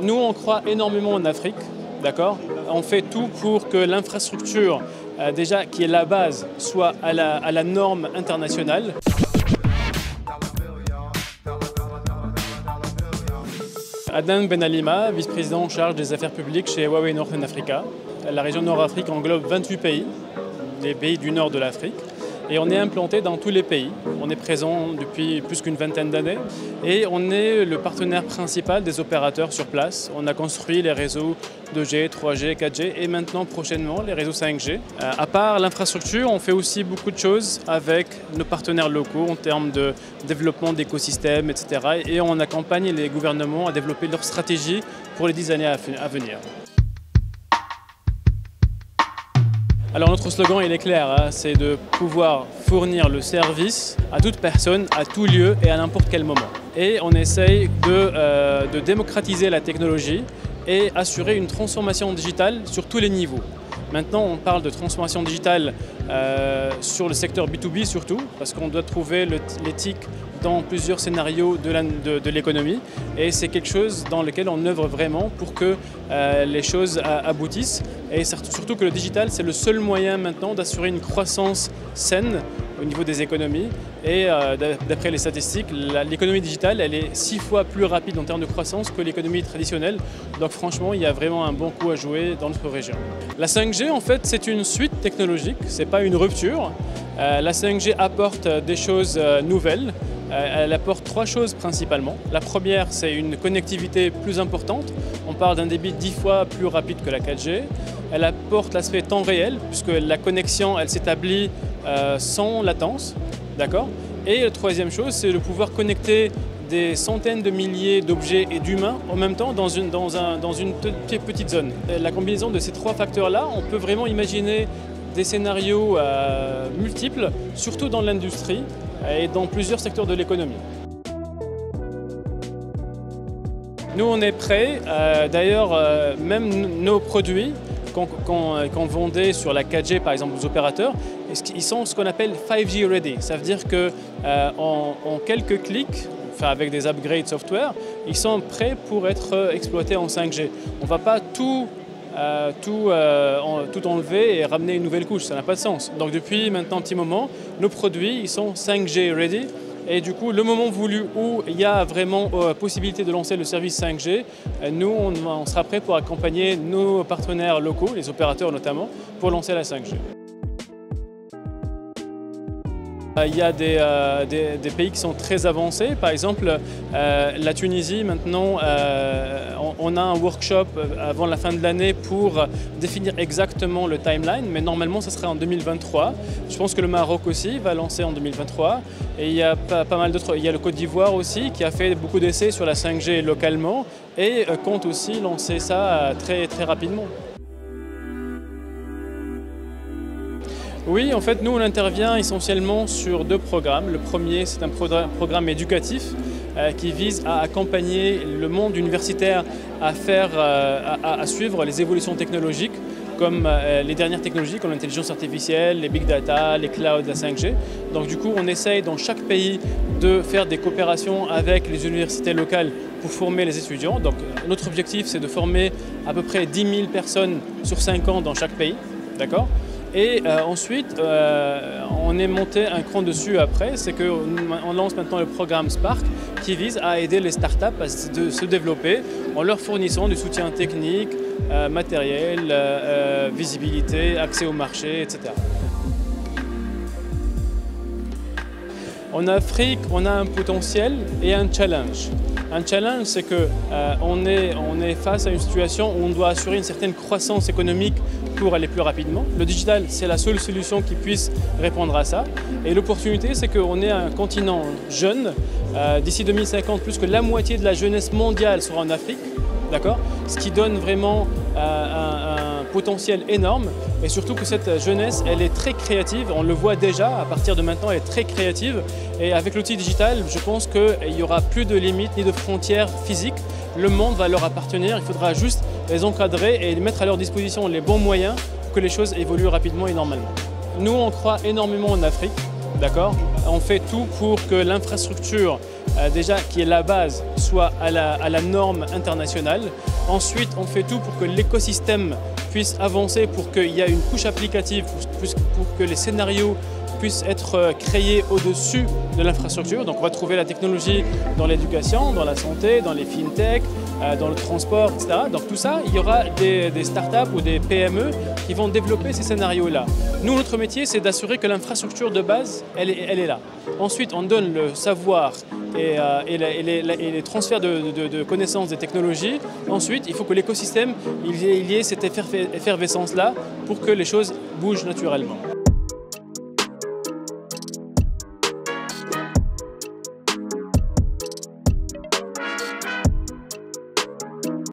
Nous, on croit énormément en Afrique, d'accord? On fait tout pour que l'infrastructure, déjà qui est la base, soit à la norme internationale. Adan Ben Alima, vice-président en charge des affaires publiques chez Huawei Northern Africa. La région Nord-Afrique englobe 28 pays, les pays du nord de l'Afrique. Et on est implanté dans tous les pays. On est présent depuis plus qu'une vingtaine d'années et on est le partenaire principal des opérateurs sur place. On a construit les réseaux 2G, 3G, 4G et maintenant prochainement les réseaux 5G. À part l'infrastructure, on fait aussi beaucoup de choses avec nos partenaires locaux en termes de développement d'écosystèmes, etc. Et on accompagne les gouvernements à développer leur stratégie pour les 10 années à venir. Alors notre slogan il est clair, hein, c'est de pouvoir fournir le service à toute personne, à tout lieu et à n'importe quel moment. Et on essaye de démocratiser la technologie et assurer une transformation digitale sur tous les niveaux. Maintenant on parle de transformation digitale sur le secteur B2B surtout, parce qu'on doit trouver l'éthique dans plusieurs scénarios de l'économie et c'est quelque chose dans lequel on œuvre vraiment pour que les choses aboutissent et surtout que le digital c'est le seul moyen maintenant d'assurer une croissance saine au niveau des économies et d'après les statistiques, l'économie digitale elle est 6 fois plus rapide en termes de croissance que l'économie traditionnelle, donc franchement il y a vraiment un bon coup à jouer dans notre région. La 5G en fait c'est une suite technologique, c'est pas une rupture. La 5G apporte des choses nouvelles. Elle apporte 3 choses principalement. La première, c'est une connectivité plus importante. On parle d'un débit 10 fois plus rapide que la 4G. Elle apporte l'aspect temps réel, puisque la connexion, elle s'établit sans latence. D'accord ? Et la troisième chose, c'est de pouvoir connecter des centaines de milliers d'objets et d'humains en même temps dans une petite zone. La combinaison de ces 3 facteurs-là, on peut vraiment imaginer des scénarios multiples, surtout dans l'industrie et dans plusieurs secteurs de l'économie. Nous, on est prêts. D'ailleurs, même nos produits qu'on vendait sur la 4G, par exemple, aux opérateurs, ils sont ce qu'on appelle 5G ready. Ça veut dire qu'en quelques clics, enfin avec des upgrades software, ils sont prêts pour être exploités en 5G. On ne va pas tout enlever et ramener une nouvelle couche, ça n'a pas de sens. Donc depuis maintenant un petit moment, nos produits ils sont 5G ready et du coup le moment voulu où il y a vraiment possibilité de lancer le service 5G, nous on sera prêt pour accompagner nos partenaires locaux, les opérateurs notamment, pour lancer la 5G. Il y a des pays qui sont très avancés, par exemple la Tunisie maintenant, on a un workshop avant la fin de l'année pour définir exactement le timeline, mais normalement ça sera en 2023. Je pense que le Maroc aussi va lancer en 2023 et il y a pas mal d'autres, il y a le Côte d'Ivoire aussi qui a fait beaucoup d'essais sur la 5G localement et compte aussi lancer ça très rapidement. Oui, en fait, nous, on intervient essentiellement sur 2 programmes. Le premier, c'est un programme éducatif qui vise à accompagner le monde universitaire à suivre les évolutions technologiques comme les dernières technologies comme l'intelligence artificielle, les big data, les clouds, la 5G. Donc du coup, on essaye dans chaque pays de faire des coopérations avec les universités locales pour former les étudiants. Donc notre objectif, c'est de former à peu près 10 000 personnes sur 5 ans dans chaque pays. D'accord ? Et ensuite, on est monté un cran dessus après, c'est qu'on lance maintenant le programme Spark qui vise à aider les startups à se développer en leur fournissant du soutien technique, matériel, visibilité, accès au marché, etc. En Afrique, on a un potentiel et un challenge. Un challenge, c'est qu'on est face à une situation où on doit assurer une certaine croissance économique pour aller plus rapidement. Le digital, c'est la seule solution qui puisse répondre à ça. Et l'opportunité, c'est qu'on est un continent jeune. D'ici 2050, plus que la moitié de la jeunesse mondiale sera en Afrique. D'accord ? Ce qui donne vraiment un potentiel énorme et surtout que cette jeunesse, elle est très créative, on le voit déjà, à partir de maintenant, elle est très créative et avec l'outil digital, je pense qu'il n'y aura plus de limites ni de frontières physiques, le monde va leur appartenir, il faudra juste les encadrer et mettre à leur disposition les bons moyens pour que les choses évoluent rapidement et normalement. Nous, on croit énormément en Afrique, d'accord ? On fait tout pour que l'infrastructure déjà qui est la base, soit à la norme internationale. Ensuite, on fait tout pour que l'écosystème puisse avancer, pour qu'il y ait une couche applicative, pour que les scénarios puissent être créés au-dessus de l'infrastructure. Donc on va trouver la technologie dans l'éducation, dans la santé, dans les fintech, dans le transport, etc. Donc tout ça, il y aura des startups ou des PME qui vont développer ces scénarios-là. Nous, notre métier, c'est d'assurer que l'infrastructure de base, elle est là. Ensuite, on donne le savoir et les transferts de connaissances des technologies. Ensuite, il faut que l'écosystème, il y ait cette effervescence-là pour que les choses bougent naturellement.